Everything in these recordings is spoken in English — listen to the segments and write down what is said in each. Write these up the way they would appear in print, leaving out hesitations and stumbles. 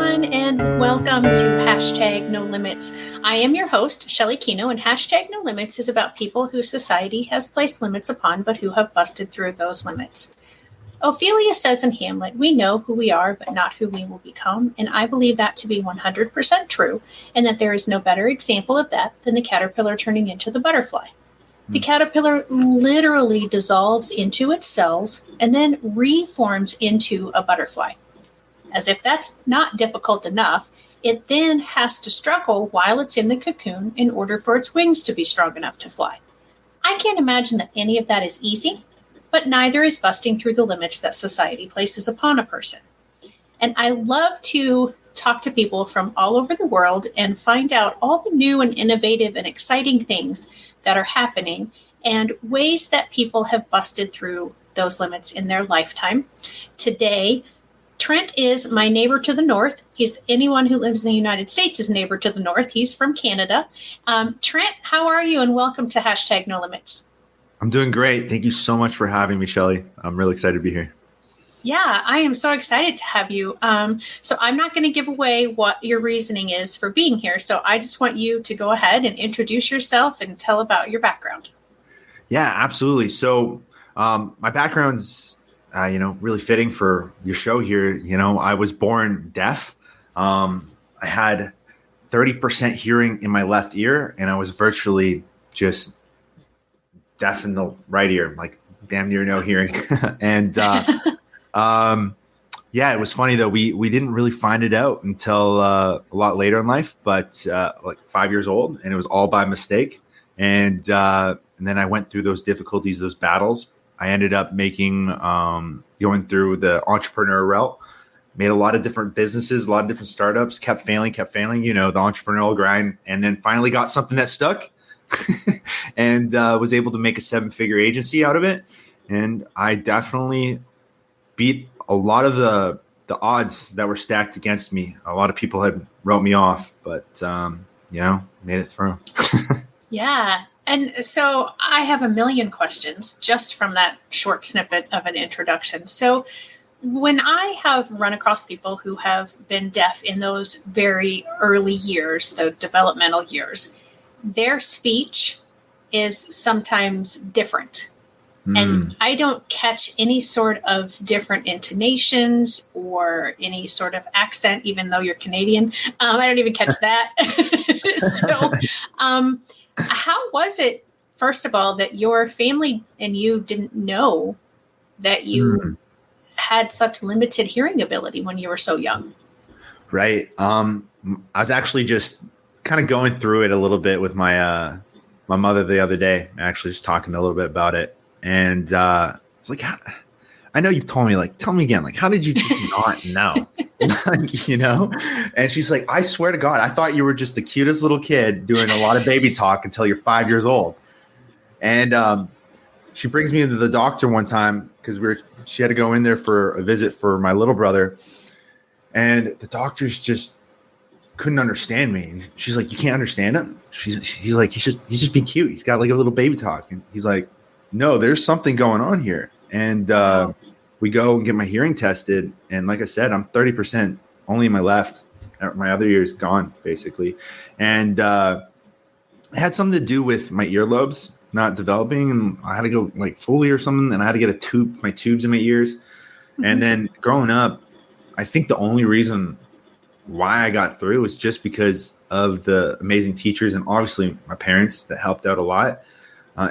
everyone, and welcome to Hashtag No Limits. I am your host, Shelley Kino, and Hashtag No Limits is about people who society has placed limits upon, but who have busted through those limits. Ophelia says in Hamlet, "We know who we are, but not who we will become," and I believe that to be 100% true, and that there is no better example of that than the caterpillar turning into the butterfly. The caterpillar literally dissolves into its cells and then reforms into a butterfly. As if that's not difficult enough, it then has to struggle while it's in the cocoon in order for its wings to be strong enough to fly. I can't imagine that any of that is easy, but neither is busting through the limits that society places upon a person. And I love to talk to people from all over the world and find out all the new and innovative and exciting things that are happening and ways that people have busted through those limits in their lifetime. Today, Trent is my neighbor to the north. He's anyone who lives in the United States is neighbor to the north. He's from Canada. Trent, how are you? And welcome to Hashtag No Limits. I'm doing great. Thank you so much for having me, Shelley. I'm really excited to be here. Yeah, I am so excited to have you. So I'm not going to give away what your reasoning is for being here. So I just want you to go ahead and introduce yourself and tell about your background. Yeah, absolutely. So my background's really fitting for your show here. I was born deaf. I had 30% hearing in my left ear, and I was virtually just deaf in the right ear, like damn near no hearing. And it was funny though. We didn't really find it out until a lot later in life, but like 5 years old, and it was all by mistake. And then I went through those difficulties, those battles. I ended up going through the entrepreneur route, made a lot of different businesses, a lot of different startups, kept failing, the entrepreneurial grind, and then finally got something that stuck and was able to make a 7-figure agency out of it. And I definitely beat a lot of the odds that were stacked against me. A lot of people had wrote me off, but, made it through. Yeah. And so I have a million questions just from that short snippet of an introduction. So when I have run across people who have been deaf in those very early years, the developmental years, their speech is sometimes different. And I don't catch any sort of different intonations or any sort of accent, even though you're Canadian. I don't even catch that. So how was it, first of all, that your family and you didn't know that you had such limited hearing ability when you were so young? Right. I was actually just kind of going through it a little bit with my mother the other day, actually just talking a little bit about it. And it's like, I know you've told me, like, tell me again, like, how did you just not know? And she's like, I swear to God, I thought you were just the cutest little kid doing a lot of baby talk until you're 5 years old. And she brings me into the doctor one time because she had to go in there for a visit for my little brother. And the doctors just couldn't understand me. She's like, you can't understand him? He's like, he's just being cute. He's got like a little baby talk. And he's like, no, there's something going on here. And we go and get my hearing tested. And like I said, I'm 30% only in my left. My other ear is gone, basically. And it had something to do with my earlobes not developing. And I had to go like Foley or something. And I had to get my tubes in my ears. And then growing up, I think the only reason why I got through was just because of the amazing teachers and obviously my parents that helped out a lot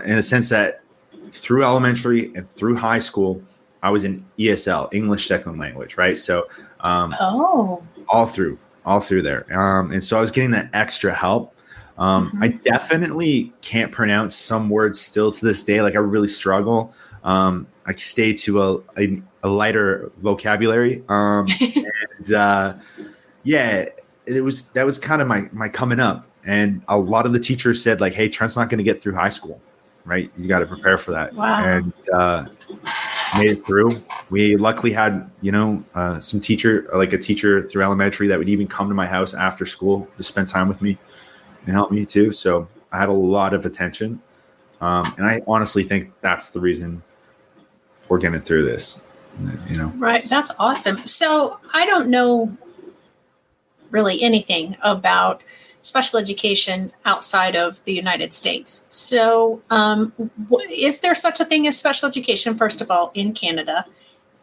in a sense that through elementary and through high school, I was in ESL, English Second Language, right? So all through there. And so I was getting that extra help. I definitely can't pronounce some words still to this day. Like I really struggle. I stay to a lighter vocabulary. That was kind of my coming up. And a lot of the teachers said like, hey, Trent's not going to get through high school, right? You got to prepare for that. Wow. And made it through. We luckily had, a teacher through elementary that would even come to my house after school to spend time with me and help me too. So I had a lot of attention. And I honestly think that's the reason for getting through this, Right. That's awesome. So I don't know really anything about special education outside of the United States. So, is there such a thing as special education, first of all, in Canada?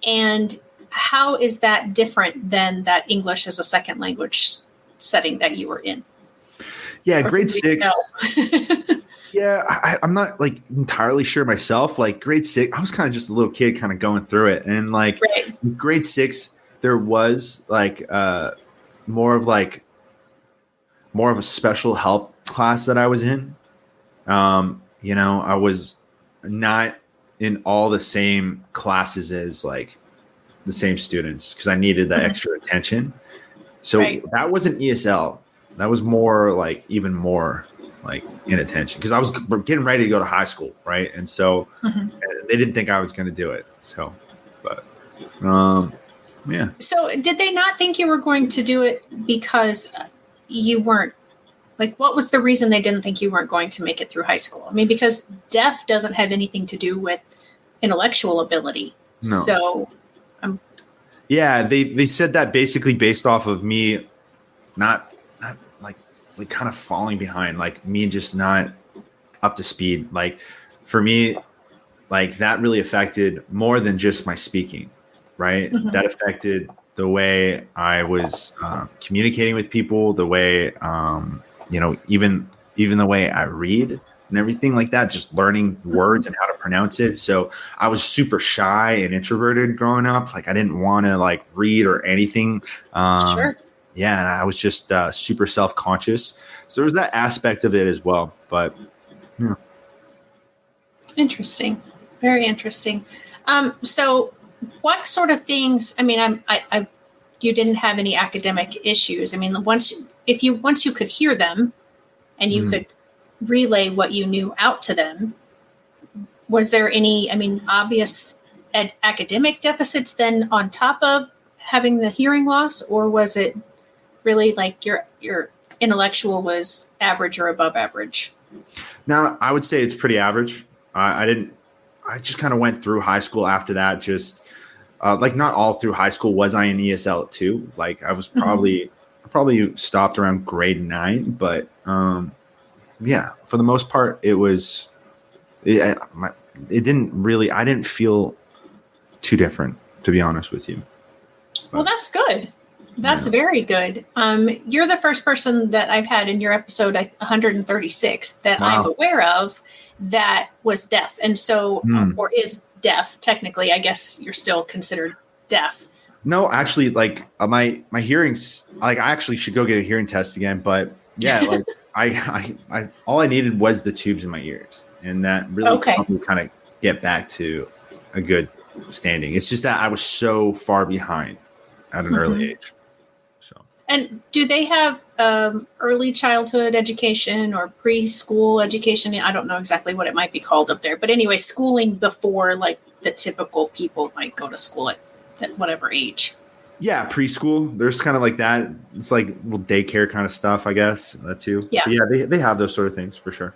And how is that different than that English as a second language setting that you were in? Yeah, Or grade do we 6. know? Yeah, I'm not like entirely sure myself. Like grade 6, I was kind of just a little kid kind of going through it. And like Right. in grade 6, there was like more of like more of a special help class that I was in. I was not in all the same classes as like the same students because I needed that Mhm. extra attention. So Right. that wasn't ESL. That was more like even more like inattention because I was getting ready to go to high school, right? And so Mhm. they didn't think I was going to do it. So, but yeah. So, did they not think you were going to do it because you weren't, like, what was the reason they didn't think you weren't going to make it through high school? I mean, because deaf doesn't have anything to do with intellectual ability. No. So, Yeah, they said that basically based off of me not like kind of falling behind, like me just not up to speed. Like for me, like that really affected more than just my speaking, right? Mhm. That affected the way I was communicating with people, the way even the way I read and everything like that, just learning words and how to pronounce it. So I was super shy and introverted growing up. Like I didn't want to like read or anything. Sure. Yeah, and I was just super self-conscious. So there's that aspect of it as well. But yeah. Interesting. Very interesting. So, what sort of things? I mean, you didn't have any academic issues. I mean, once you could hear them and you could relay what you knew out to them, was there any? I mean, obvious academic deficits then on top of having the hearing loss, or was it really like your intellectual was average or above average? Now I would say it's pretty average. I just kind of went through high school after that. Just like not all through high school was I in ESL too. Like I was I probably stopped around grade 9, but yeah, for the most part, it didn't really. I didn't feel too different, to be honest with you. Well, that's good. That's Yeah. very good. You're the first person that I've had in your episode 136 that I'm Wow. aware of that was deaf, and so or is deaf. Technically, I guess you're still considered deaf. No, actually, like my hearing's like I actually should go get a hearing test again. But yeah, like I all I needed was the tubes in my ears, and that really Okay. helped me kind of get back to a good standing. It's just that I was so far behind at an early age. So And do they have early childhood education or preschool education? I don't know exactly what it might be called up there, but anyway, schooling before like the typical people might go to school at whatever age. yeah, preschool. There's kind of like that. It's like little daycare kind of stuff, I guess. That too. Yeah. But yeah, they have those sort of things for sure.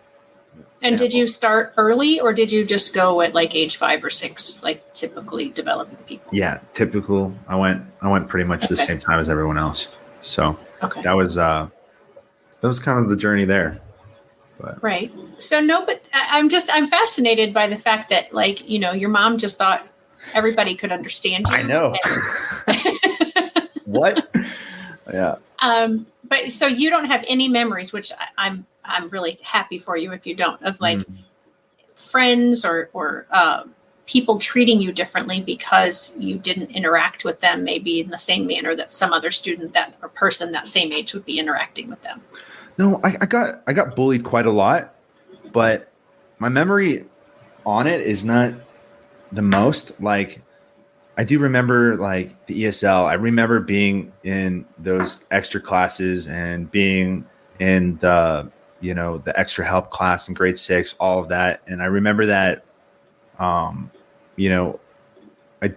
And Yeah. did you start early or did you just go at like age 5 or 6, like typically developing people? Yeah, typical. I went pretty much the same time as everyone else. So Okay. that was kind of the journey there. But Right. So no, but I'm fascinated by the fact that like, your mom just thought everybody could understand you. I know. What? Yeah. But so you don't have any memories, which I'm really happy for you if you don't, of like friends or people treating you differently because you didn't interact with them maybe in the same manner that some other student that or person that same age would be interacting with them. No, I got bullied quite a lot, but my memory on it is not the most. Like I do remember like the ESL. I remember being in those extra classes and being in the extra help class in grade 6, all of that. And I remember that I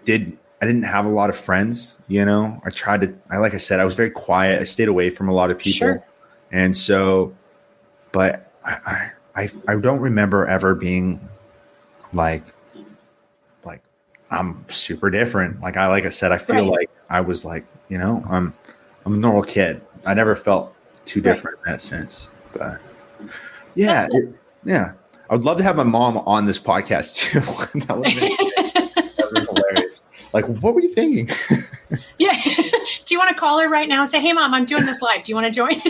didn't have a lot of friends, like I said, I was very quiet. I stayed away from a lot of people. Sure. And so, but I don't remember ever being like I'm super different. Like I said, I feel Right. like I was like, I'm a normal kid. I never felt too different in that sense. But yeah, yeah. I would love to have my mom on this podcast too. That would have been hilarious. Like, what were you thinking? Yeah. Do you want to call her right now and say, "Hey, Mom, I'm doing this live. Do you want to join?"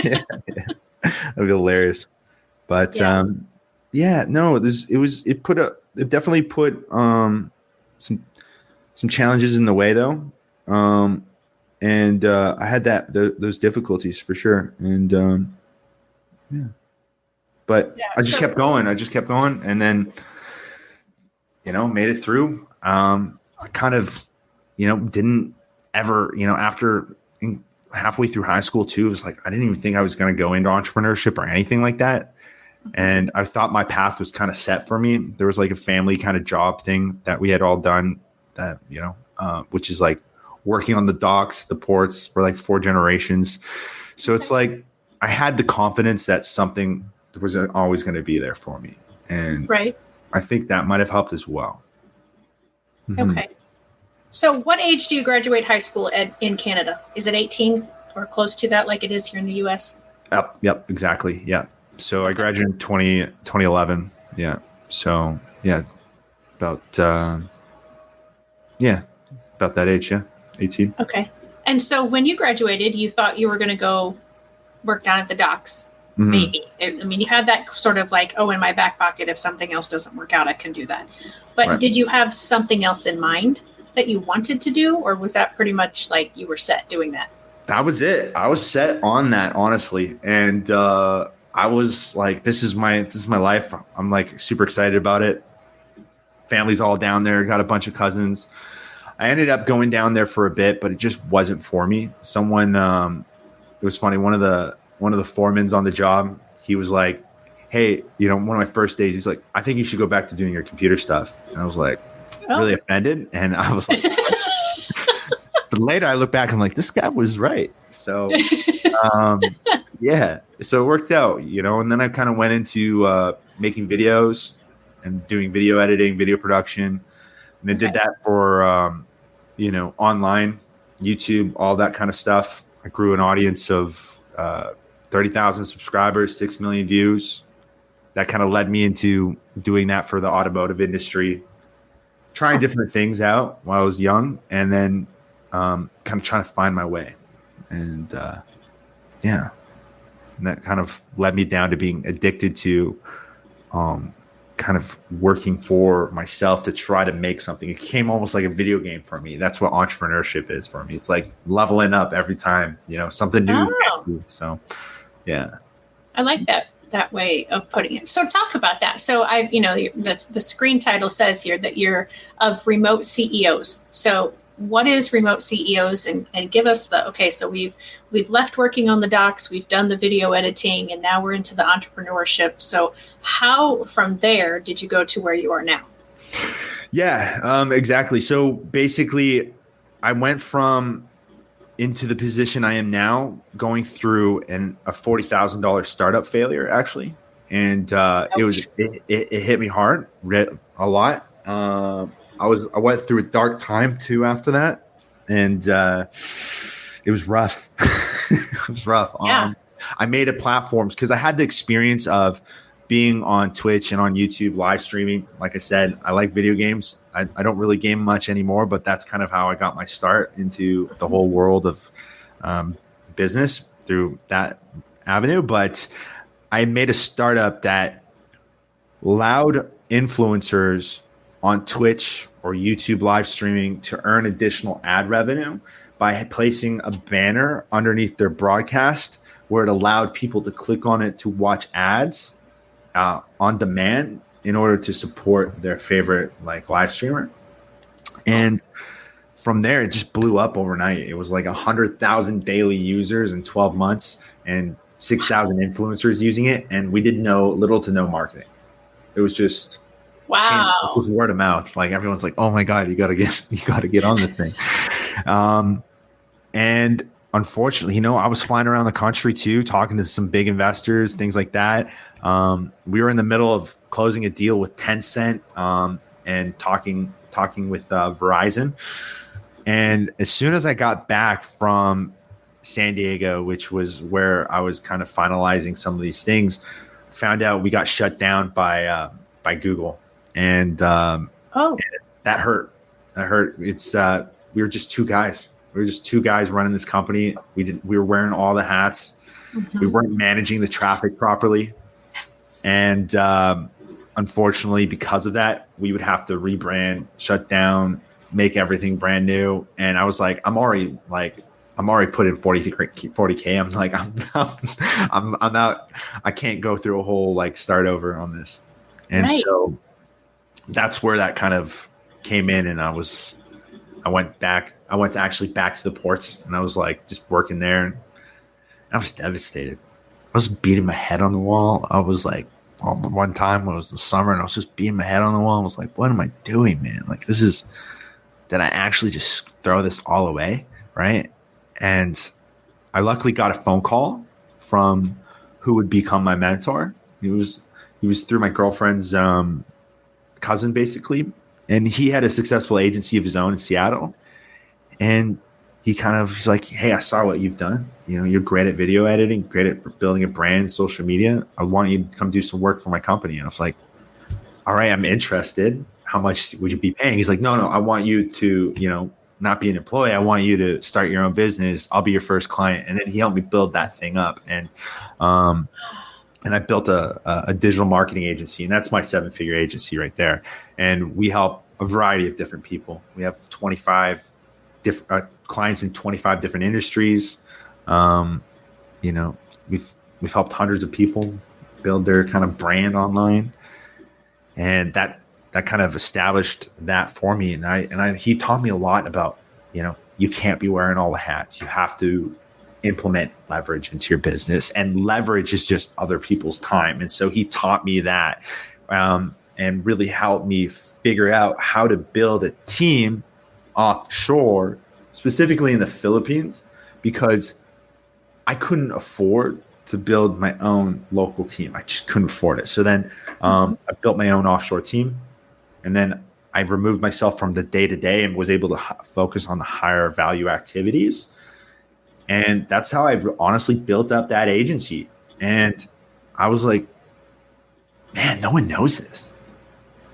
Yeah. That'd be hilarious. But no, it definitely put some challenges in the way though. And I had those difficulties for sure. And but I just kept going. And then, made it through. I kind of, didn't ever, after halfway through high school too, it was like, I didn't even think I was going to go into entrepreneurship or anything like that. And I thought my path was kind of set for me. There was like a family kind of job thing that we had all done that, which is like working on the docks, the ports for like 4 generations. So it's like, I had the confidence that something was always going to be there for me. And I think that might've helped as well. Mm-hmm. Okay. So what age do you graduate high school in Canada? Is it 18 or close to that like it is here in the US? Yep, exactly. Yeah. So I graduated in 2011. Yeah. So yeah, about that age. Yeah. 18. Okay. And so when you graduated, you thought you were going to go work down at the docks. Mm-hmm. Maybe. I mean, you had that sort of like, in my back pocket, if something else doesn't work out, I can do that. But did you have something else in mind that you wanted to do? Or was that pretty much like you were set doing that? That was it. I was set on that, honestly. And I was like, this is my life. I'm like super excited about it. Family's all down there. Got a bunch of cousins. I ended up going down there for a bit, but it just wasn't for me. Someone, it was funny. One of the foremans on the job, he was like, hey, one of my first days, he's like, I think you should go back to doing your computer stuff. And I was like, really offended. And I was like, but later I look back, I'm like, this guy was right. So, yeah, so it worked out, and then I kind of went into making videos and doing video editing, video production. And I did that for, online, YouTube, all that kind of stuff. I grew an audience of 30,000 subscribers, 6 million views. That kind of led me into doing that for the automotive industry, trying different things out while I was young, and then kind of trying to find my way. And and that kind of led me down to being addicted to kind of working for myself to try to make something. It became almost like a video game for me. That's what entrepreneurship is for me. It's like leveling up every time, something new. So, yeah. I like that way of putting it. So talk about that. So I've, the screen title says here that you're of remote CEOs. So what is remote CEOs, and give us so we've left working on the docks, we've done the video editing, and now we're into the entrepreneurship. So how from there did you go to where you are now? Yeah, exactly. So basically I went from into the position I am now, going through a $40,000 startup failure actually. And it hit me hard, a lot. I went through a dark time too after that, and it was rough. It was rough. Yeah. I made a platform because I had the experience of being on Twitch and on YouTube live streaming. Like I said, I like video games. I don't really game much anymore, but that's kind of how I got my start into the whole world of business through that avenue. But I made a startup that allowed influencers on Twitch or YouTube live streaming to earn additional ad revenue by placing a banner underneath their broadcast where it allowed people to click on it to watch ads on demand in order to support their favorite live streamer. And from there, it just blew up overnight. It was like 100,000 daily users in 12 months and 6,000 influencers using it. And we did little to no marketing. It was just wow. It was word of mouth. Like everyone's like, oh my God, you gotta get on this thing. And unfortunately, I was flying around the country too, talking to some big investors, things like that. We were in the middle of closing a deal with Tencent and talking with Verizon. And as soon as I got back from San Diego, which was where I was kind of finalizing some of these things, found out we got shut down by Google, and Oh, that hurt. That hurt. It's we were just two guys. We were just two guys running this company. We were wearing all the hats. We weren't managing the traffic properly, and unfortunately, because of that, we would have to rebrand, shut down, make everything brand new. And I was like, I'm already put in 40K. I'm like, I'm out. I can't go through a whole like start over on this. And so that's where that kind of came in. And I went actually back to the ports, and I was like just working there, and I was devastated. I was beating my head on the wall. I was like, one time when it was the summer, and I was just beating my head on the wall. I was like, what am I doing, man? Like, did I actually just throw this all away? Right. And I luckily got a phone call from who would become my mentor. He was through my girlfriend's cousin, basically. And he had a successful agency of his own in Seattle. And he's like, hey, I saw what you've done. You know, you're great at video editing, great at building a brand, social media. I want you to come do some work for my company. And I was like, all right, I'm interested. How much would you be paying? He's like, no, I want you to, not be an employee. I want you to start your own business. I'll be your first client. And then he helped me build that thing up. And I built a digital marketing agency, and that's my 7-figure agency right there. And we help a variety of different people. We have 25 different clients in 25 different industries. We've helped hundreds of people build their kind of brand online, and that kind of established that for me. And he taught me a lot about, you can't be wearing all the hats. You have to implement leverage into your business, and leverage is just other people's time. And so he taught me that, and really helped me figure out how to build a team offshore, specifically in the Philippines, because I couldn't afford to build my own local team. I just couldn't afford it. So then I built my own offshore team, and then I removed myself from the day-to-day and was able to focus on the higher value activities. And that's how I honestly built up that agency. And I was like, man, no one knows this.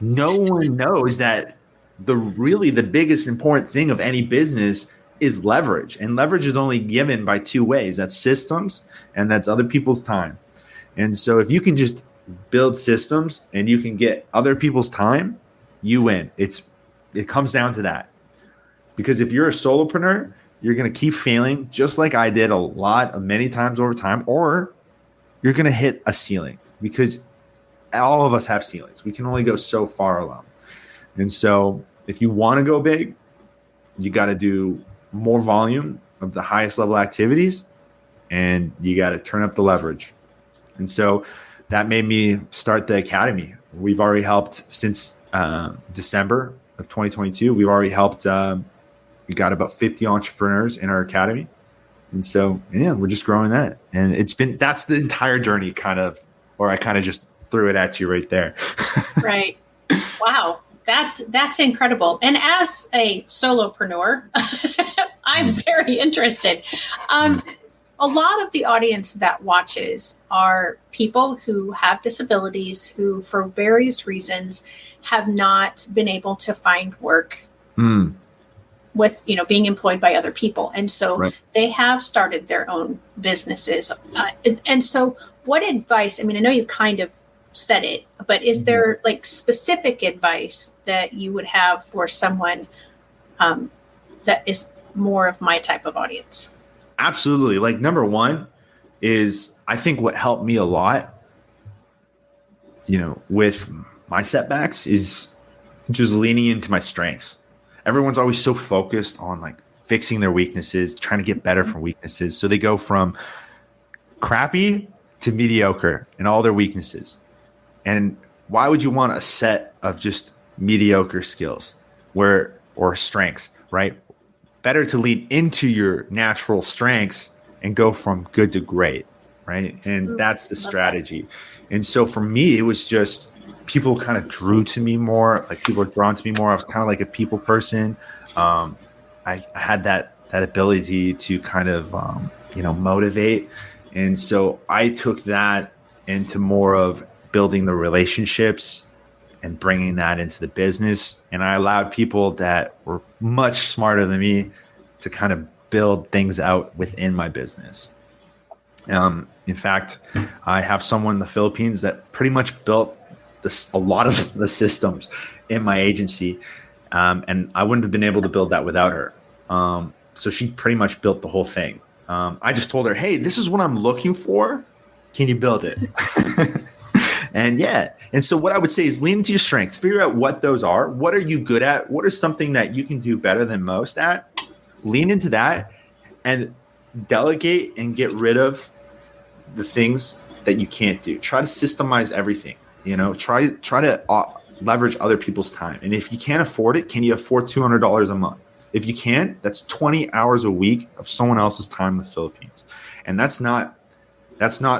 No one knows that the biggest important thing of any business is leverage. And leverage is only given by two ways. That's systems, and that's other people's time. And so if you can just build systems and you can get other people's time, you win. It comes down to that. Because if you're a solopreneur, you're going to keep failing, just like I did many times over time, or you're going to hit a ceiling, because all of us have ceilings. We can only go so far alone. And so if you want to go big, you got to do more volume of the highest level activities, and you got to turn up the leverage. And so that made me start the academy. We've already helped since December of 2022. We've already helped, we got about 50 entrepreneurs in our academy. And so, yeah, we're just growing that. And that's the entire journey or I kind of just threw it at you right there. Right. Wow. That's incredible. And as a solopreneur, I'm very interested. A lot of the audience that watches are people who have disabilities, who for various reasons have not been able to find work with, being employed by other people. And so they have started their own businesses. And so what advice, I know you kind of said it, but is there like specific advice that you would have for someone that is more of my type of audience? Absolutely. Like, number one is, I think what helped me a lot, with my setbacks, is just leaning into my strengths. Everyone's always so focused on like fixing their weaknesses, trying to get better from weaknesses. So they go from crappy to mediocre in all their weaknesses. And why would you want a set of just mediocre skills or strengths, right? Better to lean into your natural strengths and go from good to great, right? And that's the strategy. And so for me, it was just people kind of drew to me more. Like, people were drawn to me more. I was kind of like a people person. I had that ability to kind of motivate. And so I took that into more of building the relationships and bringing that into the business. And I allowed people that were much smarter than me to kind of build things out within my business. In fact, I have someone in the Philippines that pretty much built a lot of the systems in my agency. And I wouldn't have been able to build that without her. So she pretty much built the whole thing. I just told her, hey, this is what I'm looking for. Can you build it? And so what I would say is lean into your strengths. Figure out what those are. What are you good at? What is something that you can do better than most at? Lean into that and delegate and get rid of the things that you can't do. Try to systemize everything. Try to leverage other people's time. And if you can't afford it, can you afford $200 a month? If you can't, that's 20 hours a week of someone else's time in the Philippines. And that's not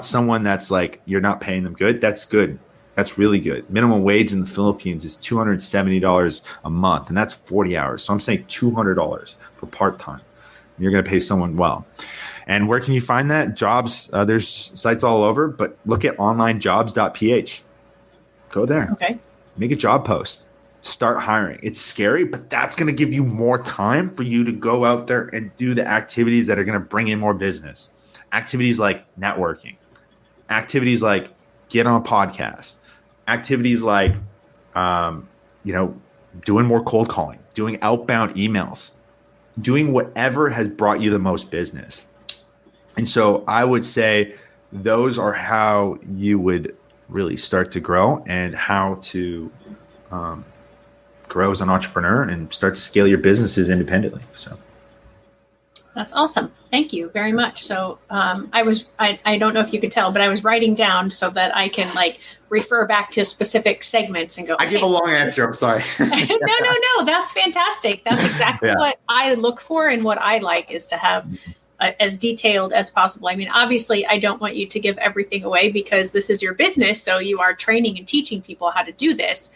someone that's like, you're not paying them good. That's good. That's really good. Minimum wage in the Philippines is $270 a month, and that's 40 hours. So I'm saying $200 for part-time. You're going to pay someone well. And where can you find that? Jobs, there's sites all over, but look at onlinejobs.ph. Go there. Okay. Make a job post. Start hiring. It's scary, but that's going to give you more time for you to go out there and do the activities that are going to bring in more business. Activities like networking. Activities like get on a podcast. Activities like, doing more cold calling, doing outbound emails, doing whatever has brought you the most business. And so I would say those are how you would really start to grow and how to grow as an entrepreneur and start to scale your businesses independently. So that's awesome. Thank you very much. So I don't know if you could tell, but I was writing down so that I can refer back to specific segments and go. I give a long answer. I'm sorry. No. That's fantastic. That's exactly what I look for, and what I like is to have as detailed as possible. I mean, obviously, I don't want you to give everything away because this is your business. So you are training and teaching people how to do this.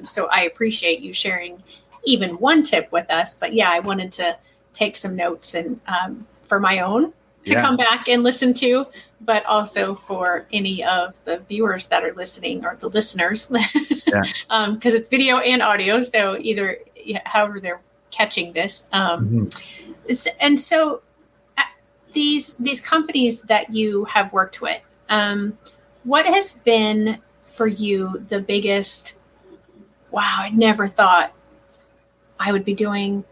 So I appreciate you sharing even one tip with us. But I wanted to take some notes and for my own to come back and listen to, but also for any of the viewers that are listening or the listeners, because it's video and audio. So either however they're catching this. And so these companies that you have worked with, what has been for you the biggest, wow, I never thought I would be doing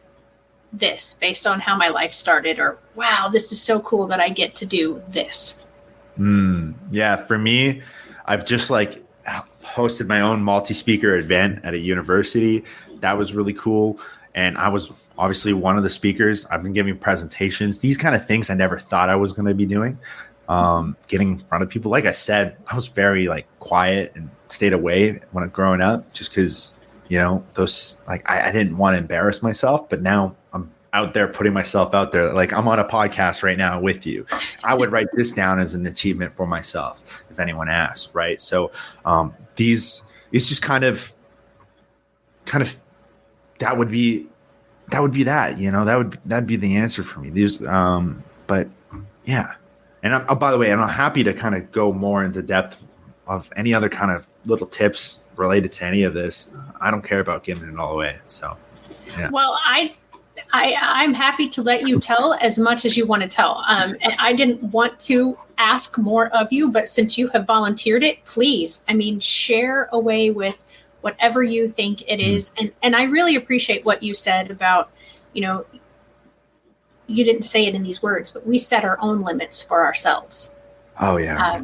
this based on how my life started, or wow, this is so cool that I get to do this? For me, I've just hosted my own multi-speaker event at a university. That was really cool. And I was obviously one of the speakers. I've been giving presentations, these kind of things I never thought I was going to be doing. Getting in front of people. Like I said, I was very quiet and stayed away when I was growing up, just because, those I didn't want to embarrass myself, but now I'm out there putting myself out there. I'm on a podcast right now with you. I would write this down as an achievement for myself if anyone asks. Right. So it's just kind of that would be that'd be the answer for me. But yeah. And by the way, I'm happy to kind of go more into depth of any other kind of little tips related to any of this. I don't care about giving it all away. So, yeah. Well, I'm happy to let you tell as much as you want to tell. And I didn't want to ask more of you, but since you have volunteered it, please, share away with whatever you think it is. And I really appreciate what you said about, you didn't say it in these words, but we set our own limits for ourselves. Oh, yeah.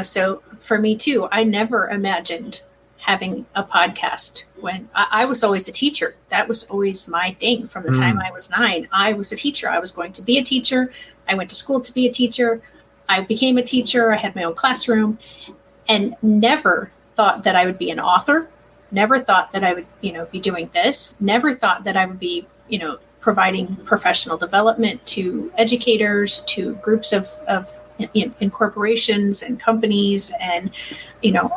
So for me too, I never imagined having a podcast when I was always a teacher. That was always my thing from the time I was 9. I was a teacher. I was going to be a teacher. I went to school to be a teacher. I became a teacher. I had my own classroom, and never thought that I would be an author. Never thought that I would, be doing this. Never thought that I would be, providing professional development to educators, to groups of in corporations and companies, and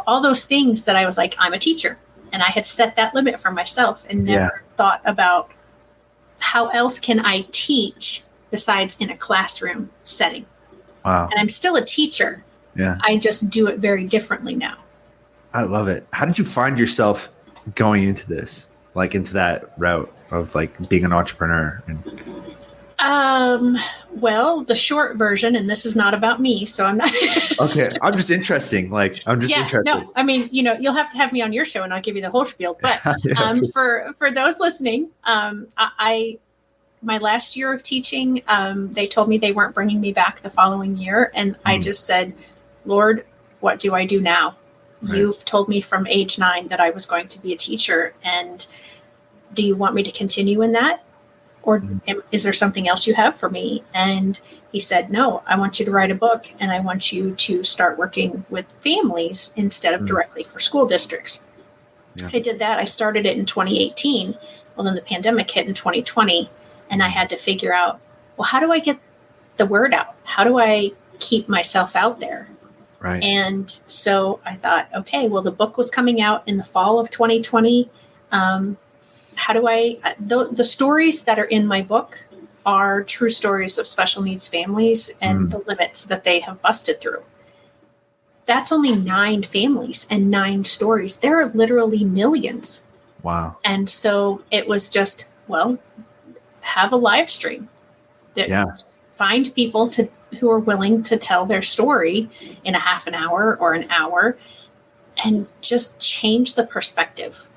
all those things that I was like, I'm a teacher, and I had set that limit for myself and never thought about how else can I teach besides in a classroom setting. Wow. And I'm still a teacher. Yeah. I just do it very differently now. I love it. How did you find yourself going into this, like into that route of like being an entrepreneur? Well, the short version, and this is not about me, so I'm not. Okay. I'm just interested. Interested. No, I mean, you'll have to have me on your show and I'll give you the whole spiel. But for those listening, I my last year of teaching, they told me they weren't bringing me back the following year. And I just said, Lord, what do I do now? Right. You've told me from age 9 that I was going to be a teacher. And do you want me to continue in that? Or is there something else you have for me? And he said, no, I want you to write a book and I want you to start working with families instead of directly for school districts. Yeah. I did that. I started it in 2018. Well, then the pandemic hit in 2020 and I had to figure out, well, how do I get the word out? How do I keep myself out there? Right. And so I thought, okay, well, the book was coming out in the fall of 2020. How do the stories that are in my book are true stories of special needs families and the limits that they have busted through. That's only 9 families and 9 stories. There are literally millions. Wow. And so it was just, well, have a live stream. Find people who are willing to tell their story in a half an hour or an hour and just change the perspective.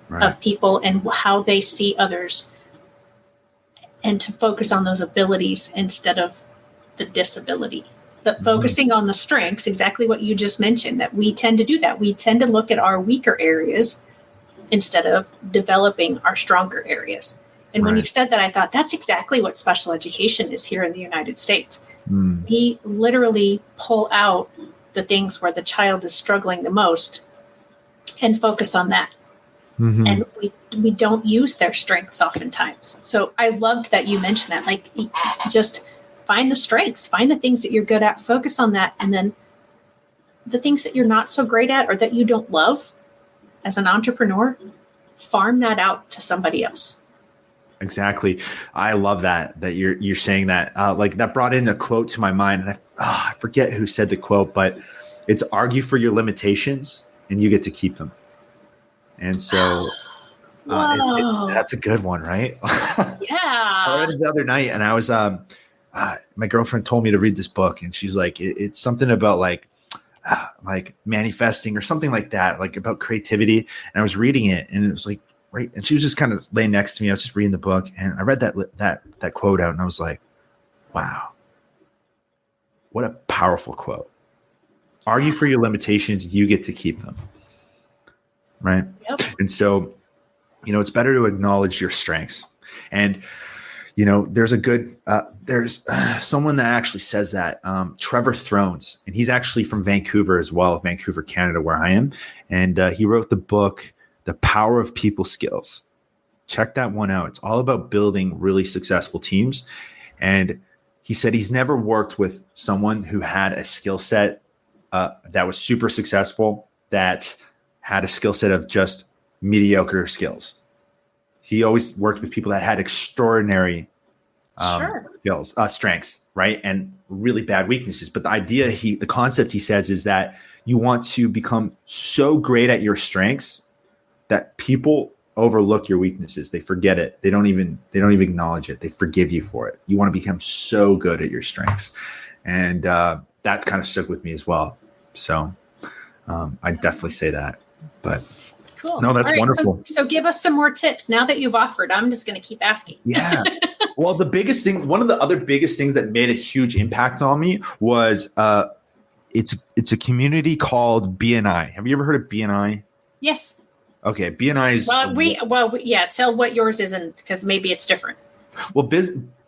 Right. Of people and how they see others and to focus on those abilities instead of the disability. Focusing on the strengths, exactly what you just mentioned, that we tend to do that. We tend to look at our weaker areas instead of developing our stronger areas. And when you said that, I thought that's exactly what special education is here in the United States. We literally pull out the things where the child is struggling the most and focus on that. Mm-hmm. And we don't use their strengths oftentimes. So I loved that you mentioned that. Like, just find the strengths, find the things that you're good at, focus on that. And then the things that you're not so great at or that you don't love as an entrepreneur, farm that out to somebody else. Exactly. I love that you're saying that. Like, that brought in a quote to my mind. And I forget who said the quote, but it's argue for your limitations and you get to keep them. And so that's a good one, right? Yeah. I read it the other night and I was, my girlfriend told me to read this book and she's like, it's something about like manifesting or something like that, like about creativity. And I was reading it and it was like, right. And she was just kind of laying next to me. I was just reading the book and I read that quote out and I was like, wow, what a powerful quote. Argue for your limitations. You get to keep them. Right. Yep. And so, it's better to acknowledge your strengths. And, there's someone that actually says that, Trevor Thrones, and he's actually from Vancouver as well, Vancouver, Canada, where I am. And he wrote the book, The Power of People Skills. Check that one out. It's all about building really successful teams. And he said he's never worked with someone who had a skill set that was super successful, that had a skill set of just mediocre skills. He always worked with people that had extraordinary skills, strengths, right? And really bad weaknesses. But the concept he says is that you want to become so great at your strengths that people overlook your weaknesses. They forget it. They don't even acknowledge it. They forgive you for it. You want to become so good at your strengths. And that kind of stuck with me as well. So I definitely say that. But cool. No, that's wonderful. So give us some more tips. Now that you've offered, I'm just going to keep asking. Yeah. Well, one of the other biggest things that made a huge impact on me was it's a community called BNI. Have you ever heard of BNI? Yes. Okay. BNI is tell what yours is, and because maybe it's different. Well,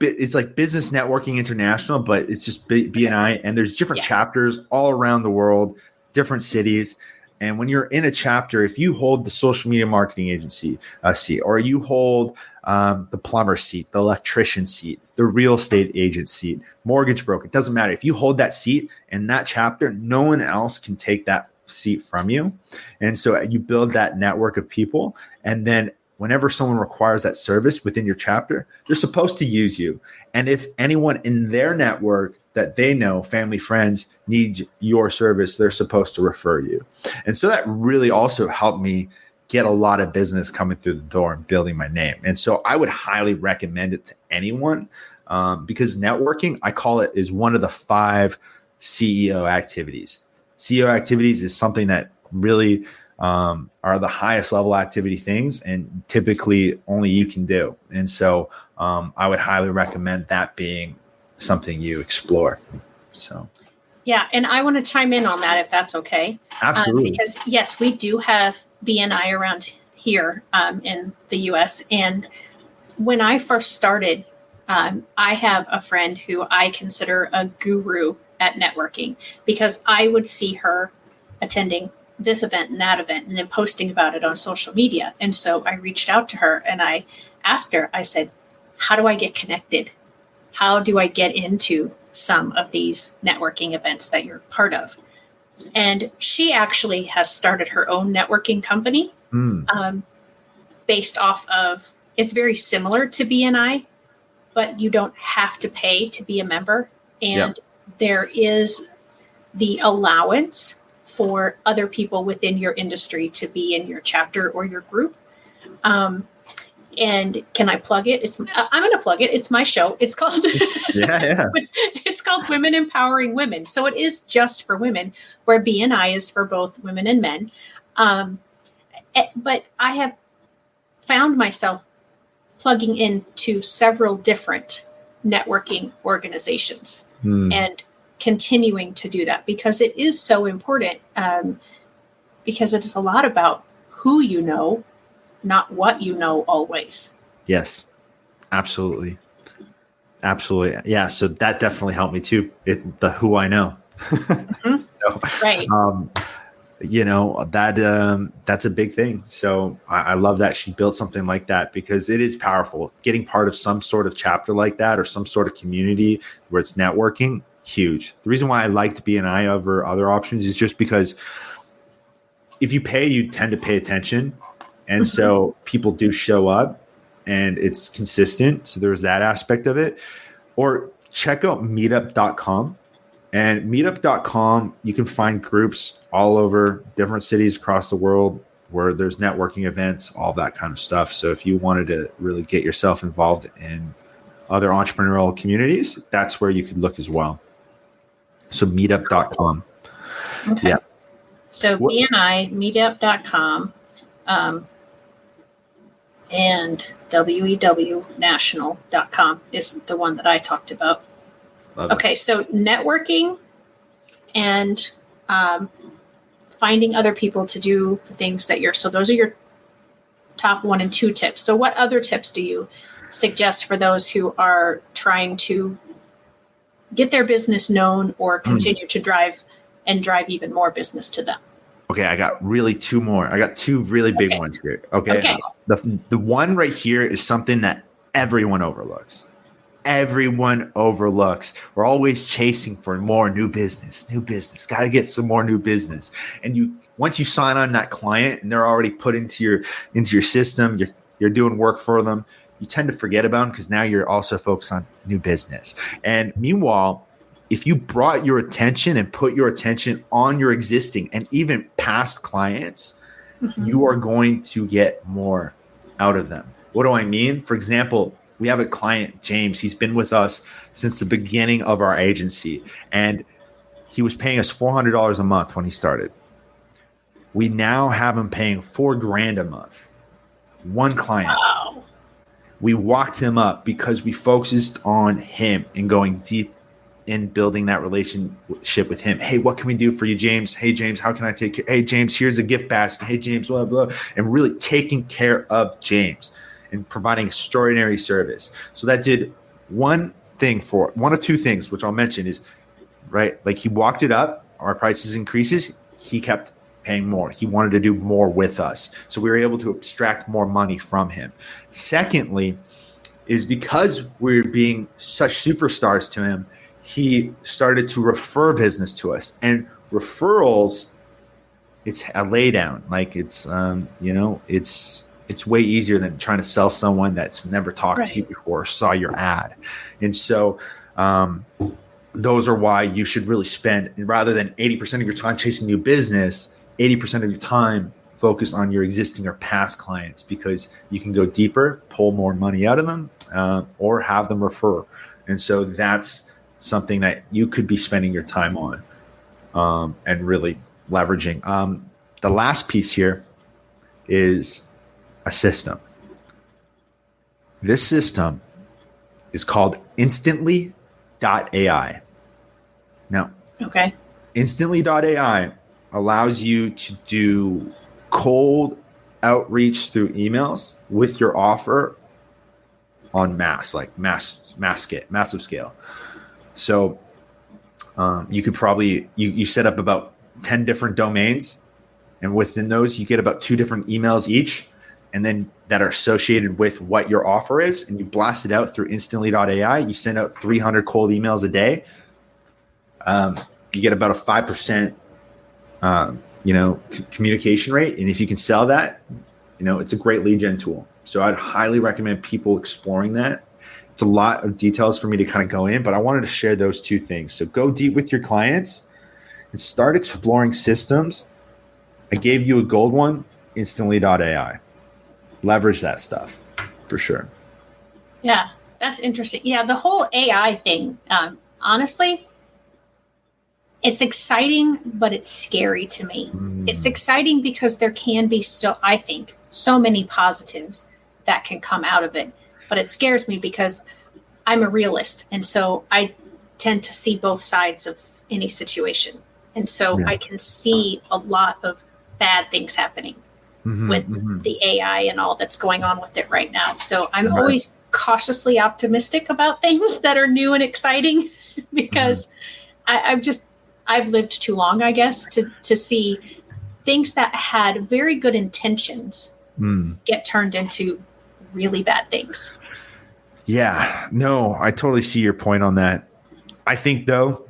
it's like Business Networking International, but it's just BNI, and there's different chapters all around the world, different cities. And when you're in a chapter, if you hold the social media marketing agency seat, or you hold the plumber seat, the electrician seat, the real estate agent seat, mortgage broker, it doesn't matter. If you hold that seat in that chapter, no one else can take that seat from you. And so you build that network of people, and then whenever someone requires that service within your chapter, they're supposed to use you. And if anyone in their network that they know, family, friends, needs your service, they're supposed to refer you. And so that really also helped me get a lot of business coming through the door and building my name. And so I would highly recommend it to anyone because networking, I call it, is one of the 5 CEO activities. CEO activities is something that really are the highest level activity things and typically only you can do. And so I would highly recommend that being something you explore. So. Yeah, and I want to chime in on that if that's okay. Absolutely. Because yes, we do have BNI around here in the US. And when I first started, I have a friend who I consider a guru at networking because I would see her attending this event and that event and then posting about it on social media. And so I reached out to her and I asked her, I said, how do I get connected? How do I get into some of these networking events that you're part of? And she actually has started her own networking company based off of, it's very similar to BNI, but you don't have to pay to be a member. And there is the allowance for other people within your industry to be in your chapter or your group. And can I plug it? I'm going to plug it. It's my show. It's called It's called Women Empowering Women. So it is just for women, where BNI is for both women and men. But I have found myself plugging into several different networking organizations and continuing to do that because it is so important. Because it is a lot about who you know, not what you know always. Yes, absolutely. Absolutely. Yeah. So that definitely helped me too. The who I know. So, right. That's a big thing. So I love that she built something like that because it is powerful. Getting part of some sort of chapter like that or some sort of community where it's networking, huge. The reason why I liked BNI over other options is just because if you pay, you tend to pay attention. And so people do show up and it's consistent. So there's that aspect of it. Or check out meetup.com. And meetup.com, you can find groups all over different cities across the world where there's networking events, all that kind of stuff. So if you wanted to really get yourself involved in other entrepreneurial communities, that's where you could look as well. So meetup.com. Okay. Yeah. So BNI, meetup.com. And wewnational.com is the one that I talked about. Okay, so networking and finding other people to do the things that so those are your top 1 and 2 tips. So what other tips do you suggest for those who are trying to get their business known or continue to drive even more business to them? Okay, I got really 2 more. I got 2 really big ones here. Okay. The one right here is something that everyone overlooks. Everyone overlooks. We're always chasing for more new business. Got to get some more new business. And once you sign on that client and they're already put into your system, you're doing work for them, you tend to forget about them because now you're also focused on new business. And meanwhile, if you brought your attention and put your attention on your existing and even past clients, you are going to get more out of them. What do I mean? For example, we have a client, James. He's been with us since the beginning of our agency, and he was paying us $400 a month when he started. We now have him paying $4,000 a month. One client. Wow. We walked him up because we focused on him and going deep in building that relationship with him. Hey, what can we do for you, James? Hey, James, how can I take care? Hey, James, here's a gift basket. Hey, James, blah, blah. And really taking care of James and providing extraordinary service. So that did one or 2 things, which I'll mention is, right, like he walked it up, our prices increases, he kept paying more. He wanted to do more with us. So we were able to extract more money from him. Secondly, is because we're being such superstars to him, he started to refer business to us. And referrals, it's a lay down. Like it's it's way easier than trying to sell someone that's never talked to you before or saw your ad. And so those are why you should really spend, rather than 80% of your time chasing new business, 80% of your time focus on your existing or past clients, because you can go deeper, pull more money out of them, or have them refer. And so that's something that you could be spending your time on and really leveraging. The last piece here is a system. This system is called Instantly.ai. Now, Instantly.ai allows you to do cold outreach through emails with your offer on massive scale. So you could probably, you set up about 10 different domains, and within those you get about 2 different emails each, and then that are associated with what your offer is, and you blast it out through Instantly.ai. You send out 300 cold emails a day. You get about a 5% communication rate, and if you can sell that, it's a great lead gen tool. So I'd highly recommend people exploring that. It's a lot of details for me to kind of go in, but I wanted to share those 2 things. So go deep with your clients and start exploring systems. I gave you a gold one, Instantly.ai. Leverage that stuff for sure. Yeah, that's interesting. Yeah, the whole AI thing, honestly, it's exciting, but it's scary to me. It's exciting because there can be so many positives that can come out of it. But it scares me because I'm a realist. And so I tend to see both sides of any situation. And so I can see a lot of bad things happening with the AI and all that's going on with it right now. So I'm always cautiously optimistic about things that are new and exciting because I've lived too long, I guess, to see things that had very good intentions get turned into really bad things. Yeah, no, I totally see your point on that. I think, though,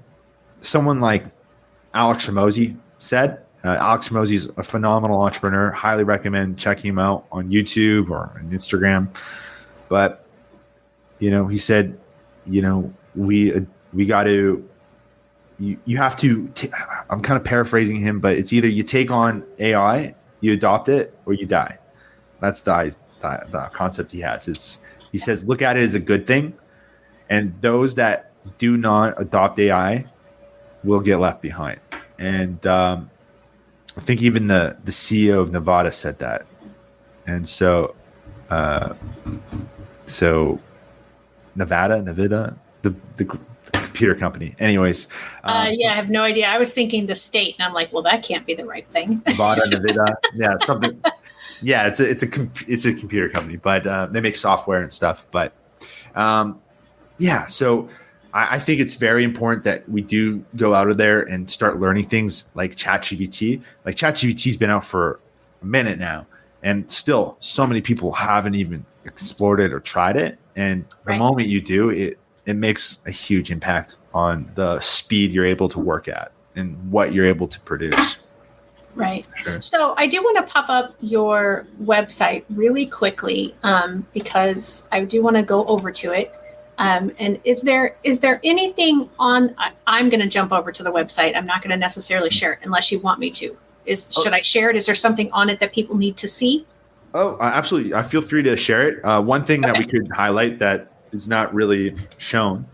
someone like Alex Hormozi said, Alex Hormozi is a phenomenal entrepreneur. Highly recommend checking him out on YouTube or on Instagram. But, he said, we got to, you have to, I'm kind of paraphrasing him, but it's either you take on AI, you adopt it, or you die. That's the concept he has. He says, look at it as a good thing. And those that do not adopt AI will get left behind. And I think even the CEO of Nevada said that. And so Nevada, the computer company. Anyways. I have no idea. I was thinking the state, and I'm like, well, that can't be the right thing. Nevada, yeah, something. Yeah, it's a computer company, but they make software and stuff. But so I think it's very important that we do go out of there and start learning things like ChatGPT. Like ChatGPT's been out for a minute now, and still so many people haven't even explored it or tried it. And the moment you do, it makes a huge impact on the speed you're able to work at and what you're able to produce. Right. Sure. So I do want to pop up your website really quickly because I do want to go over to it. And is there anything on? I'm going to jump over to the website. I'm not going to necessarily share it unless you want me to. Should I share it? Is there something on it that people need to see? Oh, absolutely. I feel free to share it. One thing that we could highlight that is not really shown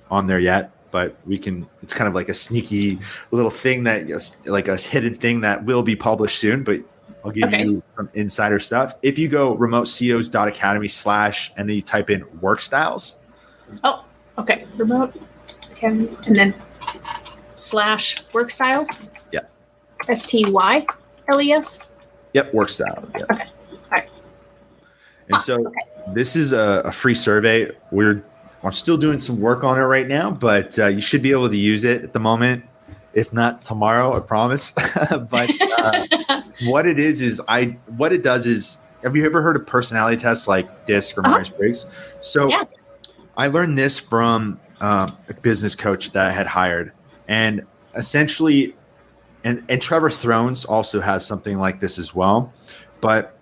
on there yet, but it's kind of like a sneaky little thing like a hidden thing that will be published soon, but I'll give you some insider stuff. If you go remoteCEOs.academy/ and then you type in work styles. Oh, okay. Remote Academy and then / work styles. Yeah. STYLES. Yep. Work styles. Yeah. Okay. All right. And this is a free survey. I'm still doing some work on it right now, but you should be able to use it at the moment. If not tomorrow, I promise. But what it does is, have you ever heard of personality tests like DISC or Myers-Briggs? So I learned this from a business coach that I had hired, and essentially, and Trevor Thrones also has something like this as well. But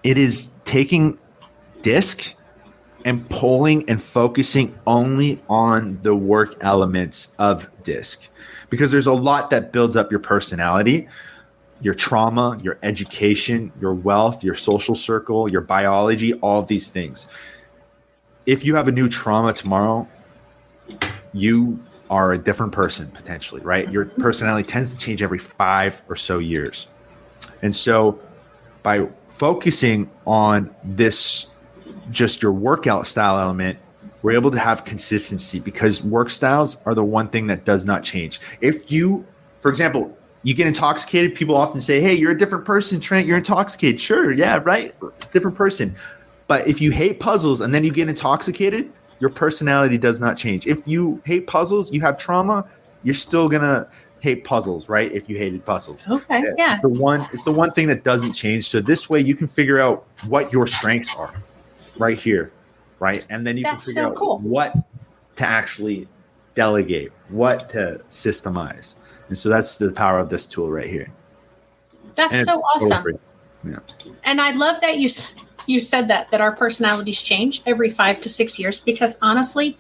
it is taking disc and pulling and focusing only on the work elements of disc, because there's a lot that builds up your personality, your trauma, your education, your wealth, your social circle, your biology, all of these things. If you have a new trauma tomorrow, you are a different person potentially, right? Your personality tends to change every 5 or so years. And so by focusing on this, just your workout style element, we're able to have consistency, because work styles are the one thing that does not change. If you, for example, you get intoxicated, people often say, hey, you're a different person, Trent, you're intoxicated. Sure, yeah, right, different person. But if you hate puzzles and then you get intoxicated, your personality does not change. If you hate puzzles, you have trauma, you're still going to hate puzzles, right? If you hated puzzles. Okay, yeah. It's the one thing that doesn't change. So this way you can figure out what your strengths are right here, right? And then you can figure out what to actually delegate, what to systemize. And so that's the power of this tool right here. That's so awesome. Yeah. And I love that you said that our personalities change every 5 to 6 years, because honestly,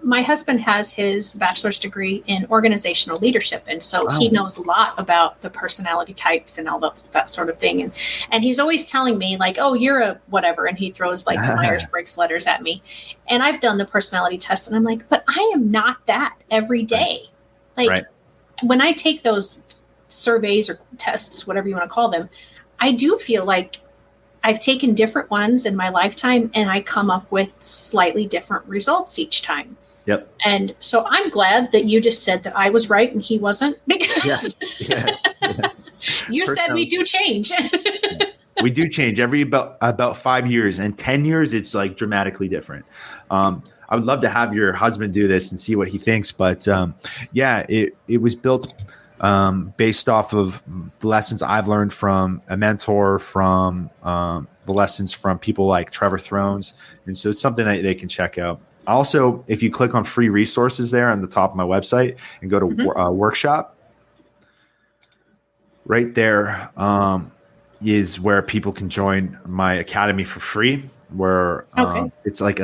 my husband has his bachelor's degree in organizational leadership. And so he knows a lot about the personality types and all that sort of thing. And he's always telling me like, oh, you're a whatever. And he throws like the Myers-Briggs letters at me. And I've done the personality test and I'm like, but I am not that every day. Like when I take those surveys or tests, whatever you want to call them, I do feel like I've taken different ones in my lifetime and I come up with slightly different results each time. Yep. And so I'm glad that you just said that I was right and he wasn't, because you said we do change. We do change every about 5 years, and 10 years, it's like dramatically different. I would love to have your husband do this and see what he thinks. But it was built based off of the lessons I've learned from a mentor, from the lessons from people like Trevor Thrones. And so it's something that they can check out. Also, if you click on free resources there on the top of my website and go to workshop, right there is where people can join my academy for free, where it's like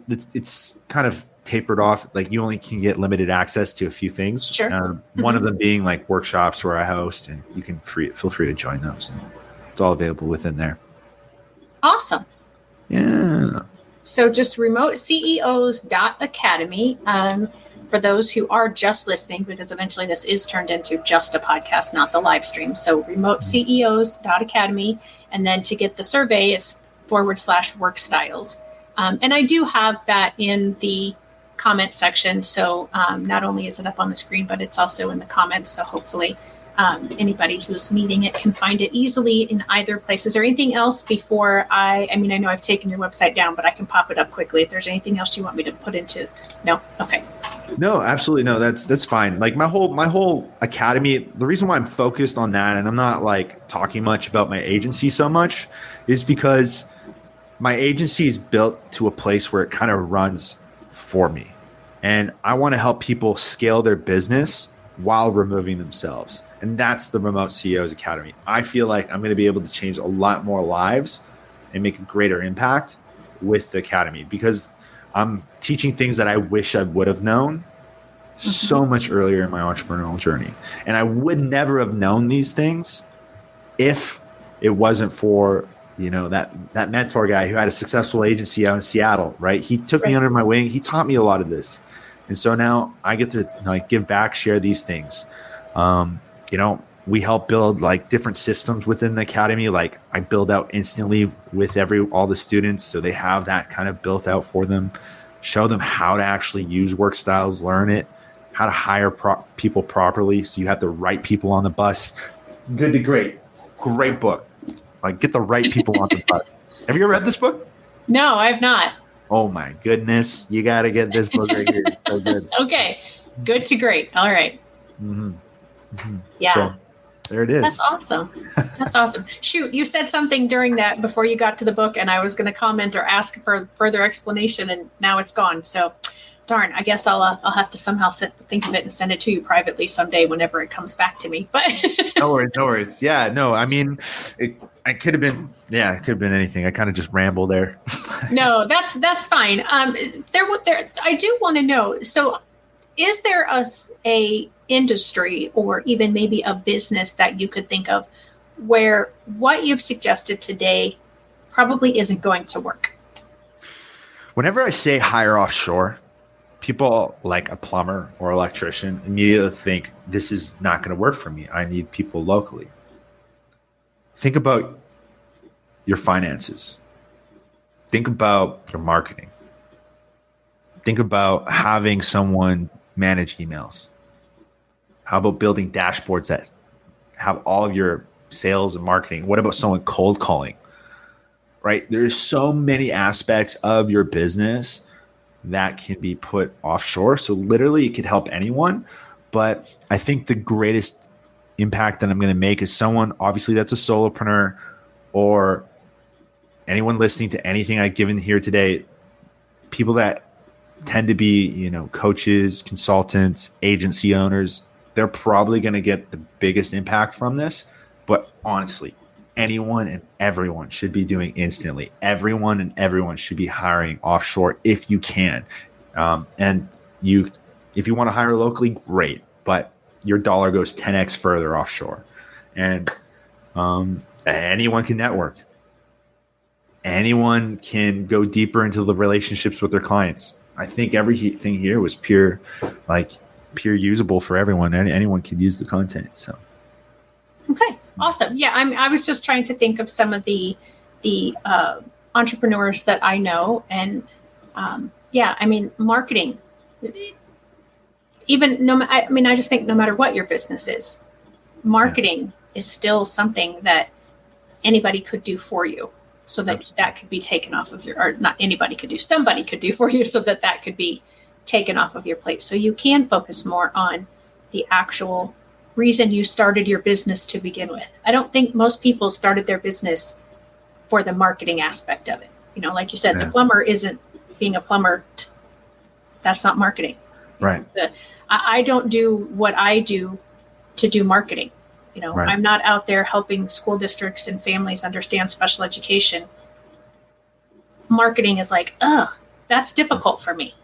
it's kind of tapered off. Like you only can get limited access to a few things. Sure. One of them being like workshops where I host, and you can feel free to join those. It's all available within there. Awesome. Yeah. So just remoteCEOs.academy. For those who are just listening, because eventually this is turned into just a podcast, not the live stream. So remoteCEOs.academy. And then to get the survey, it's /work styles. And I do have that in the comment section. So not only is it up on the screen, but it's also in the comments. So hopefully anybody who's needing it can find it easily in either place. Is there anything else before I know I've taken your website down, but I can pop it up quickly. If there's anything else you want me to put into, no? Okay. No, absolutely. No, that's fine. Like my whole academy, the reason why I'm focused on that, and I'm not like talking much about my agency so much, is because my agency is built to a place where it kind of runs for me. And I want to help people scale their business while removing themselves. And that's the Remote CEOs Academy. I feel like I'm going to be able to change a lot more lives and make a greater impact with the academy, because I'm teaching things that I wish I would have known so much earlier in my entrepreneurial journey. And I would never have known these things if it wasn't for, that mentor guy who had a successful agency out in Seattle, right? He took me under my wing. He taught me a lot of this. And so now I get to give back, share these things. We help build like different systems within the academy. Like I build out instantly with all the students. So they have that kind of built out for them, show them how to actually use work styles, learn it, how to hire people properly. So you have the right people on the bus. Good to great book. Like get the right people on the bus. Have you ever read this book? No, I've not. Oh my goodness. You got to get this book right here. It's so good. Okay. Good to great. All right. Mm-hmm. Mm-hmm. Yeah. So, there it is. That's awesome. That's awesome. Shoot, you said something during that before you got to the book, and I was going to comment or ask for further explanation, and now it's gone. So, darn, I guess I'll have to somehow think of it and send it to you privately someday whenever it comes back to me. But no worries. Yeah, no, I mean, I could have been, yeah, it could have been anything. I kind of just ramble there. No, that's fine. I do want to know. So, is there a industry or even maybe a business that you could think of where what you've suggested today probably isn't going to work? Whenever I say hire offshore, people like a plumber or electrician immediately think this is not going to work for me. I need people locally. Think about your finances. Think about your marketing. Think about having someone manage emails. How about building dashboards that have all of your sales and marketing? What about someone cold calling? Right? There's so many aspects of your business that can be put offshore. So literally it could help anyone. But I think the greatest impact that I'm going to make is someone, obviously, that's a solopreneur, or anyone listening to anything I've given here today, people that tend to be, coaches, consultants, agency owners, they're probably going to get the biggest impact from this. But honestly, anyone and everyone should be doing instantly. Everyone and everyone should be hiring offshore if you can. And if you want to hire locally, great. But your dollar goes 10x further offshore. And anyone can network. Anyone can go deeper into the relationships with their clients. I think everything here was pure usable for everyone. Anyone could use the content. So, okay, awesome. Yeah, I was just trying to think of some of the entrepreneurs that I know, and marketing. I just think no matter what your business is, marketing is still something that anybody could do for you. So that could be taken off of or not anybody could do, somebody could do for you so that could be taken off of your plate. So you can focus more on the actual reason you started your business to begin with. I don't think most people started their business for the marketing aspect of it. Like you said, the plumber isn't being a plumber. That's not marketing. Right. I don't do what I do to do marketing. Right. I'm not out there helping school districts and families understand special education. Marketing is like, that's difficult for me.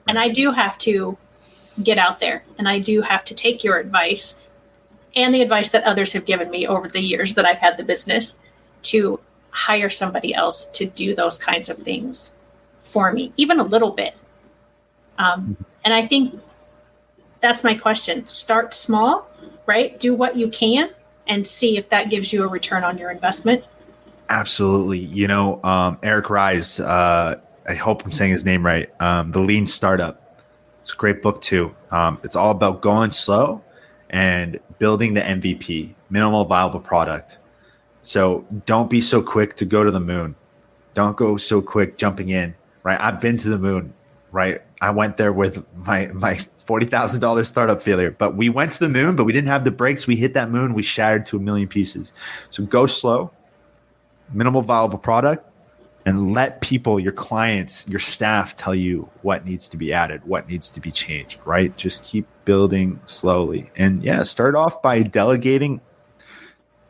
And I do have to get out there, and I do have to take your advice and the advice that others have given me over the years that I've had the business to hire somebody else to do those kinds of things for me, even a little bit. And I think that's my question. Start small, right? Do what you can and see if that gives you a return on your investment. Absolutely. Eric Ries, I hope I'm saying his name right. The Lean Startup. It's a great book too. It's all about going slow and building the MVP, minimal viable product. So don't be so quick to go to the moon. Don't go so quick jumping in, right? I've been to the moon, right? I went there with my $40,000 startup failure, but we went to the moon, but we didn't have the brakes. We hit that moon. We shattered to a million pieces. So go slow, minimal viable product, and let people, your clients, your staff tell you what needs to be added, what needs to be changed, right? Just keep building slowly. And start off by delegating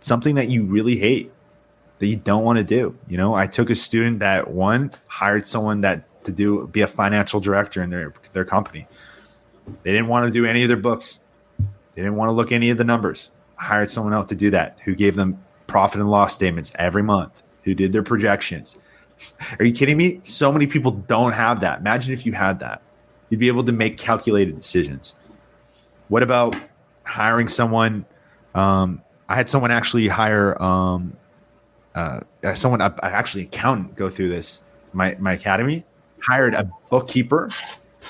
something that you really hate, that you don't want to do. I took a student that hired someone to be a financial director in their company. They didn't want to do any of their books. They didn't want to look any of the numbers. I hired someone else to do that, who gave them profit and loss statements every month, who did their projections. Are you kidding me? So many people don't have that. Imagine if you had that. You'd be able to make calculated decisions. What about hiring someone? I had someone actually hire accountant go through this. My academy hired a bookkeeper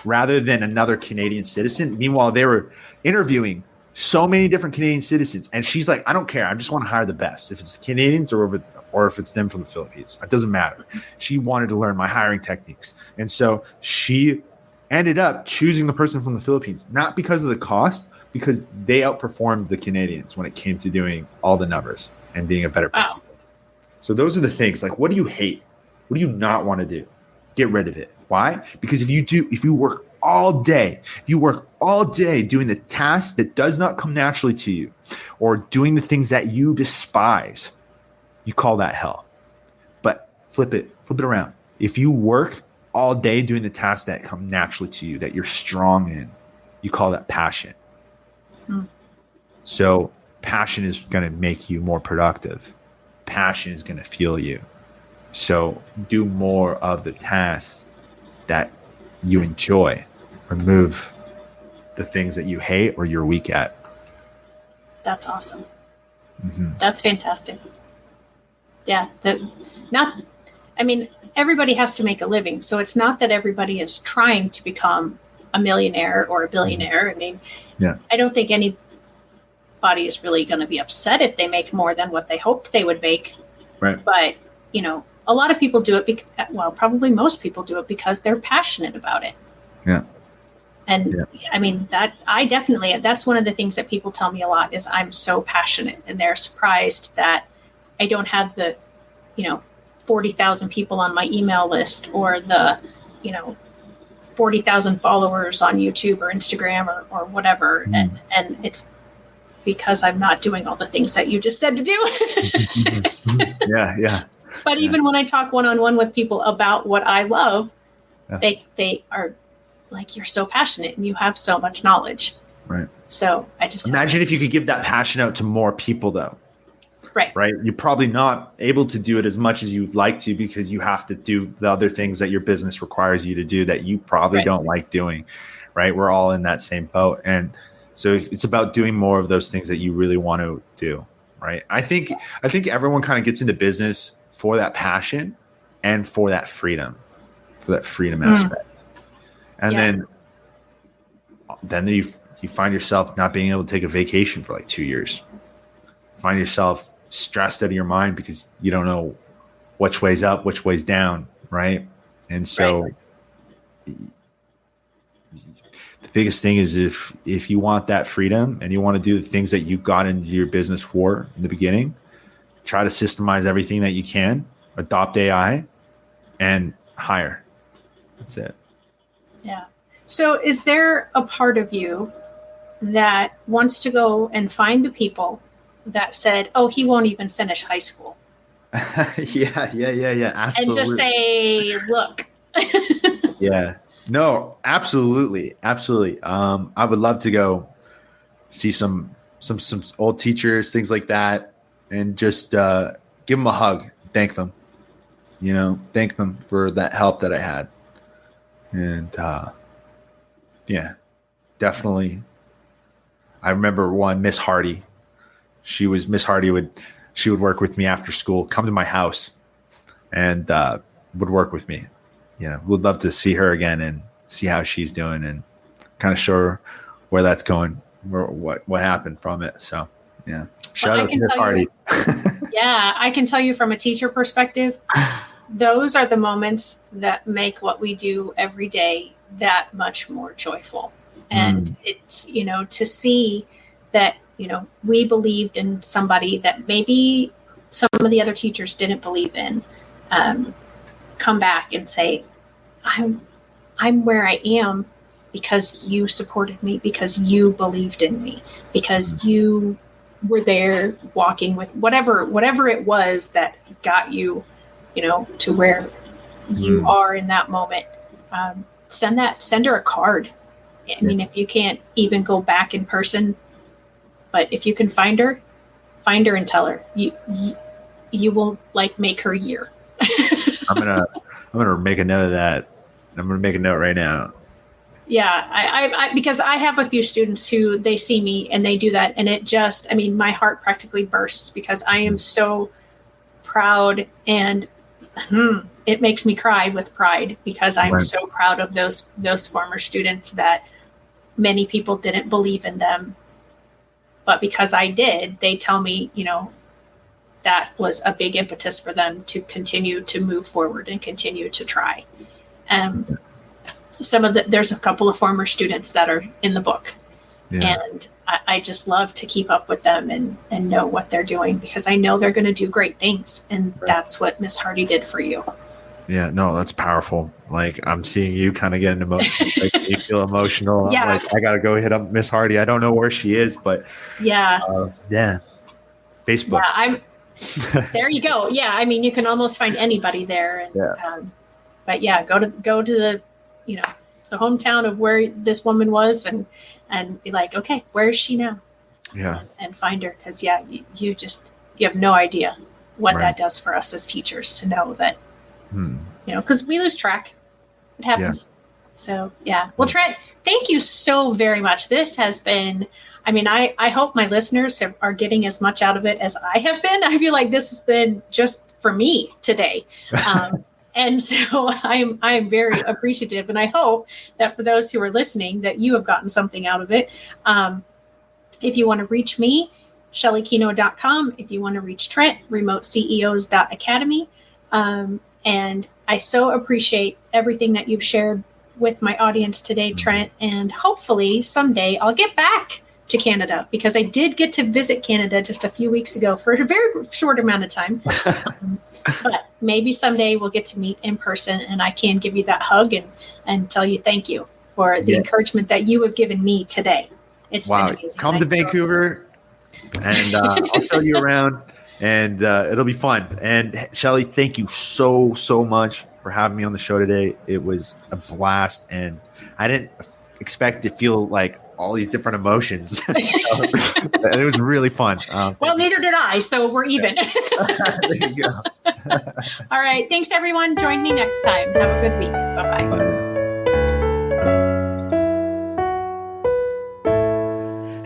rather than another Canadian citizen. Meanwhile, they were interviewing so many different Canadian citizens, and she's like, I don't care. I just want to hire the best. If it's the Canadians or if it's them from the Philippines, it doesn't matter. She wanted to learn my hiring techniques. And so she ended up choosing the person from the Philippines, not because of the cost, because they outperformed the Canadians when it came to doing all the numbers and being a better person. Wow. So those are the things. Like, what do you hate? What do you not want to do? Get rid of it. Why? Because if you work all day doing the task that does not come naturally to you, or doing the things that you despise, you call that hell. But flip it around. If you work all day doing the tasks that come naturally to you, that you're strong in, you call that passion. So passion is going to make you more productive. Passion is going to fuel you. So do more of the tasks that you enjoy. Remove the things that you hate or you're weak at. That's awesome. That's fantastic. Yeah. Everybody has to make a living. So it's not that everybody is trying to become a millionaire or a billionaire. I don't think anybody is really going to be upset if they make more than what they hoped they would make. Right. But, a lot of people do it probably most people do it because they're passionate about it. Yeah. And that's one of the things that people tell me a lot is I'm so passionate, and they're surprised that I don't have the, 40,000 people on my email list or the, 40,000 followers on YouTube or Instagram or whatever. And it's because I'm not doing all the things that you just said to do. Yeah. But even when I talk one-on-one with people about what I love, they are like, you're so passionate and you have so much knowledge. Right. So I just imagine if you could give that passion out to more people though. Right. You're probably not able to do it as much as you'd like to because you have to do the other things that your business requires you to do that you probably don't like doing. Right. We're all in that same boat. And so it's about doing more of those things that you really want to do. Right. I think everyone kind of gets into business for that passion and for that freedom aspect. And then you find yourself not being able to take a vacation for like 2 years. Find yourself stressed out of your mind because you don't know which way's up, which way's down, right? And so the biggest thing is if you want that freedom and you want to do the things that you got into your business for in the beginning, try to systemize everything that you can, adopt AI, and hire. That's it. Yeah. So is there a part of you that wants to go and find the people that said, oh, he won't even finish high school? Yeah, absolutely. And just say, look. Yeah. No, absolutely. I would love to go see some old teachers, things like that, and just give them a hug, thank them. Thank them for that help that I had. And definitely. I remember one, Miss Hardy. Miss Hardy would work with me after school, come to my house, and would work with me. Would love to see her again and see how she's doing and kind of show her where that's going, what happened from it. So shout out to Miss Hardy. Yeah, I can tell you from a teacher perspective, those are the moments that make what we do every day that much more joyful. And it's, to see that, we believed in somebody that maybe some of the other teachers didn't believe in, come back and say, I'm where I am because you supported me, because you believed in me, because you were there walking with whatever it was that got you, to where you are in that moment. Send her a card. I mean, if you can't even go back in person, but if you can find her and tell her, you will make her year. I'm gonna make a note of that. I'm gonna make a note right now. Yeah, I because I have a few students who they see me and they do that, and it just, my heart practically bursts because I am so proud, and it makes me cry with pride because I'm so proud of those former students that many people didn't believe in them, but because I did, they tell me, that was a big impetus for them to continue to move forward and continue to try. There's a couple of former students that are in the book, and I just love to keep up with them and know what they're doing because I know they're going to do great things. And that's what Miss Hardy did for you. Yeah, no, that's powerful. I'm seeing you kind of getting emotional. You feel emotional. Yeah. I got to go hit up Miss Hardy. I don't know where she is, but Facebook. Yeah, There you go. Yeah, I mean, you can almost find anybody there. And, Yeah. But yeah, go to the, the hometown of where this woman was, and be like, okay, where is she now? Yeah. And find her, because you have no idea what Right. that does for us as teachers to know that, because we lose track. It happens. So yeah. Well, Trent, thank you so very much. This has been. I mean, I hope my listeners are getting as much out of it as I have been. I feel like this has been just for me today. And so I'm very appreciative. And I hope that for those who are listening, that you have gotten something out of it. If you want to reach me, ShellyKino.com. If you want to reach Trent, RemoteCEOs.academy. And I so appreciate everything that you've shared with my audience today, Trent. And hopefully someday I'll get back to Canada, because I did get to visit Canada just a few weeks ago for a very short amount of time. But maybe someday we'll get to meet in person, and I can give you that hug and tell you thank you for the encouragement that you have given me today. It's been amazing. Come to Vancouver, and I'll show you around, and it'll be fun. And Shelly, thank you so much for having me on the show today. It was a blast, and I didn't expect to feel like all these different emotions. It was really fun. Well, neither did I, so we're even. There you go. All right. Thanks, everyone. Join me next time. Have a good week. Bye-bye. Bye.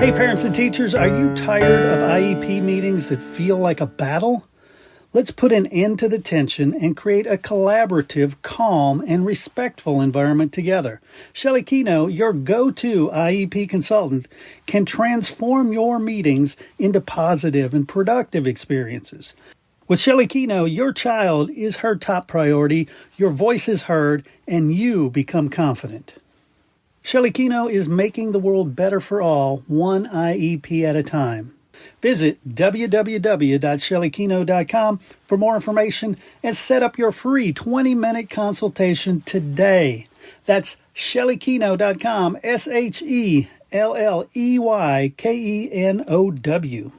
Hey, parents and teachers, are you tired of IEP meetings that feel like a battle? Let's put an end to the tension and create a collaborative, calm, and respectful environment together. Shelly Kino, your go-to IEP consultant, can transform your meetings into positive and productive experiences. With Shelly Kino, your child is her top priority, your voice is heard, and you become confident. Shelly Kino is making the world better for all, one IEP at a time. Visit www.shellykino.com for more information and set up your free 20-minute consultation today. That's shellykino.com, SHELLEYKENOW.